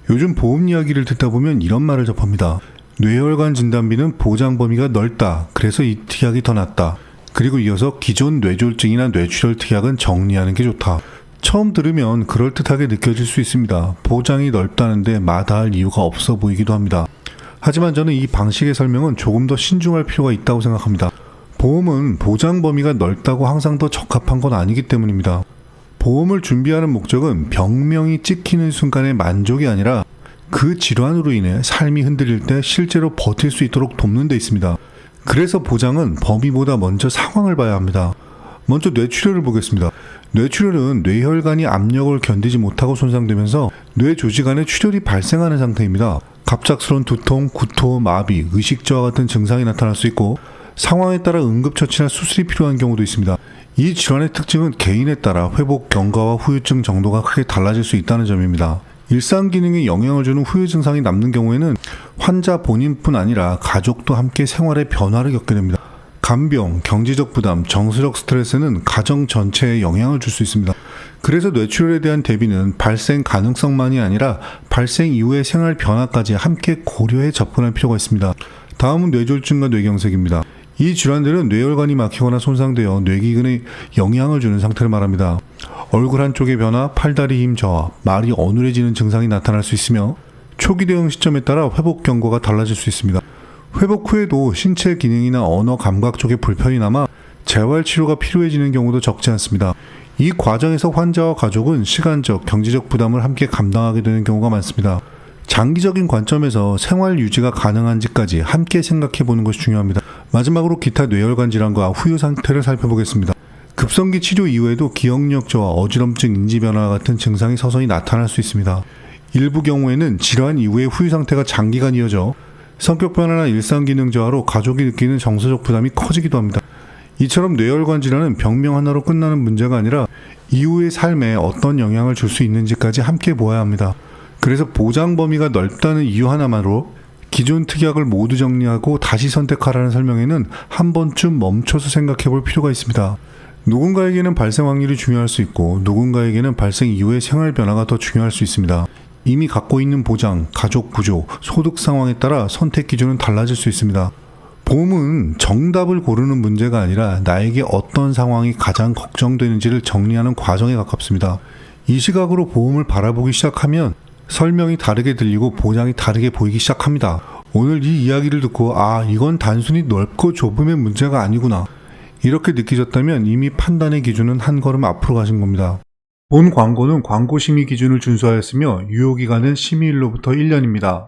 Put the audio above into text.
요즘 보험 이야기를 듣다 보면 이런 말을 접합니다. 뇌혈관 진단비는 보장 범위가 넓다. 그래서 이 특약이 더 낫다. 그리고 이어서 기존 뇌졸중이나 뇌출혈 특약은 정리하는 게 좋다. 처음 들으면 그럴듯하게 느껴질 수 있습니다. 보장이 넓다는데 마다할 이유가 없어 보이기도 합니다. 하지만 저는 이 방식의 설명은 조금 더 신중할 필요가 있다고 생각합니다. 보험은 보장 범위가 넓다고 항상 더 적합한 건 아니기 때문입니다. 보험을 준비하는 목적은 병명이 찍히는 순간의 만족이 아니라 그 질환으로 인해 삶이 흔들릴 때 실제로 버틸 수 있도록 돕는 데 있습니다. 그래서 보장은 범위보다 먼저 상황을 봐야 합니다. 먼저 뇌출혈을 보겠습니다. 뇌출혈은 뇌혈관이 압력을 견디지 못하고 손상되면서 뇌 조직 안에 출혈이 발생하는 상태입니다. 갑작스러운 두통, 구토, 마비, 의식저하 같은 증상이 나타날 수 있고 상황에 따라 응급처치나 수술이 필요한 경우도 있습니다. 이 질환의 특징은 개인에 따라 회복 경과와 후유증 정도가 크게 달라질 수 있다는 점입니다. 일상 기능에 영향을 주는 후유 증상이 남는 경우에는 환자 본인뿐 아니라 가족도 함께 생활에 변화를 겪게 됩니다. 간병, 경제적 부담, 정서적 스트레스는 가정 전체에 영향을 줄 수 있습니다. 그래서 뇌출혈에 대한 대비는 발생 가능성만이 아니라 발생 이후의 생활 변화까지 함께 고려해 접근할 필요가 있습니다. 다음은 뇌졸중과 뇌경색입니다. 이 질환들은 뇌혈관이 막히거나 손상되어 뇌기근에 영향을 주는 상태를 말합니다. 얼굴 한쪽의 변화, 팔다리 힘 저하, 말이 어눌해지는 증상이 나타날 수 있으며 초기 대응 시점에 따라 회복 경과가 달라질 수 있습니다. 회복 후에도 신체 기능이나 언어 감각 쪽에 불편이 남아 재활 치료가 필요해지는 경우도 적지 않습니다. 이 과정에서 환자와 가족은 시간적, 경제적 부담을 함께 감당하게 되는 경우가 많습니다. 장기적인 관점에서 생활 유지가 가능한지까지 함께 생각해 보는 것이 중요합니다. 마지막으로 기타 뇌혈관 질환과 후유 상태를 살펴보겠습니다. 급성기 치료 이후에도 기억력 저하, 어지럼증, 인지 변화 같은 증상이 서서히 나타날 수 있습니다. 일부 경우에는 질환 이후의 후유 상태가 장기간 이어져 성격 변화나 일상 기능 저하로 가족이 느끼는 정서적 부담이 커지기도 합니다. 이처럼 뇌혈관 질환은 병명 하나로 끝나는 문제가 아니라 이후의 삶에 어떤 영향을 줄 수 있는지까지 함께 보아야 합니다. 그래서 보장 범위가 넓다는 이유 하나만으로 기존 특약을 모두 정리하고 다시 선택하라는 설명에는 한 번쯤 멈춰서 생각해 볼 필요가 있습니다. 누군가에게는 발생 확률이 중요할 수 있고 누군가에게는 발생 이후의 생활 변화가 더 중요할 수 있습니다. 이미 갖고 있는 보장, 가족 구조, 소득 상황에 따라 선택 기준은 달라질 수 있습니다. 보험은 정답을 고르는 문제가 아니라 나에게 어떤 상황이 가장 걱정되는지를 정리하는 과정에 가깝습니다. 이 시각으로 보험을 바라보기 시작하면 설명이 다르게 들리고 보장이 다르게 보이기 시작합니다. 오늘 이 이야기를 듣고 이건 단순히 넓고 좁음의 문제가 아니구나 이렇게 느끼셨다면 이미 판단의 기준은 한 걸음 앞으로 가신 겁니다. 본 광고는 광고 심의 기준을 준수하였으며 유효기간은 심의일로부터 1년입니다.